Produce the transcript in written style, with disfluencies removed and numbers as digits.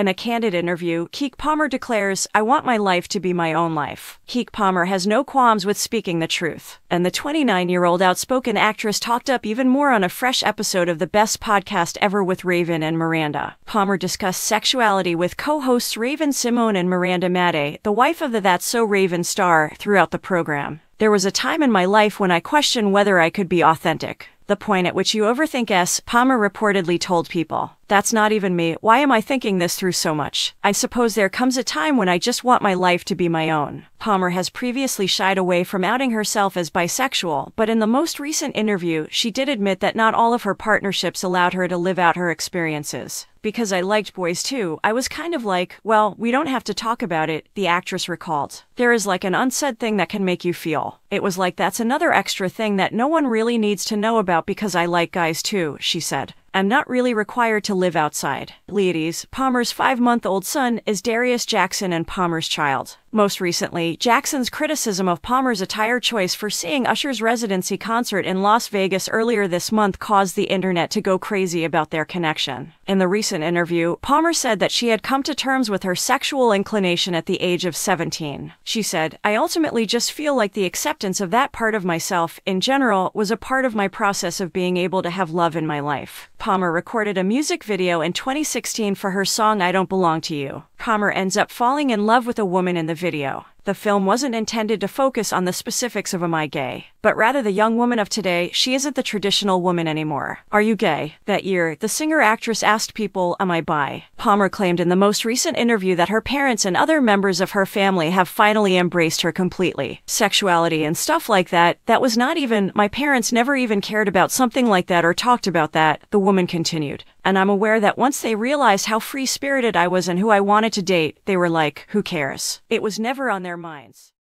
In a candid interview, Keke Palmer declares, "I want my life to be my own life." Keke Palmer has no qualms with speaking the truth. And the 29-year-old outspoken actress talked up even more on a fresh episode of the best podcast ever with Raven and Miranda. Palmer discussed sexuality with co-hosts Raven Simone and Miranda Madej, the wife of the That's So Raven star, throughout the program. "There was a time in my life when I questioned whether I could be authentic. The point at which you overthink S," Palmer reportedly told People. "That's not even me. Why am I thinking this through so much? I suppose there comes a time when I just want my life to be my own." Palmer has previously shied away from outing herself as bisexual, but in the most recent interview, she did admit that not all of her partnerships allowed her to live out her experiences. "Because I liked boys too, I was kind of like, well, we don't have to talk about it," the actress recalled. "There is like an unsaid thing that can make you feel. It was like that's another extra thing that no one really needs to know about because I like guys too," she said. "I'm not really required to live outside." Leides, Palmer's 5-month-old son, is Darius Jackson and Palmer's child. Most recently, Jackson's criticism of Palmer's attire choice for seeing Usher's residency concert in Las Vegas earlier this month caused the internet to go crazy about their connection. In the recent interview, Palmer said that she had come to terms with her sexual inclination at the age of 17. She said, "I ultimately just feel like the acceptance of that part of myself, in general, was a part of my process of being able to have love in my life." Palmer recorded a music video in 2016 for her song I Don't Belong to You. Palmer ends up falling in love with a woman in the video. The film wasn't intended to focus on the specifics of "Am I gay?" but rather the young woman of today. She isn't the traditional woman anymore. "Are you gay?" That year, the singer-actress asked People, "Am I bi?" Palmer claimed in the most recent interview that her parents and other members of her family have finally embraced her completely. "Sexuality and stuff like that was not even, my parents never even cared about something like that or talked about that," the woman continued. "And I'm aware that once they realized how free-spirited I was and who I wanted to date, they were like, who cares? It was never on their minds."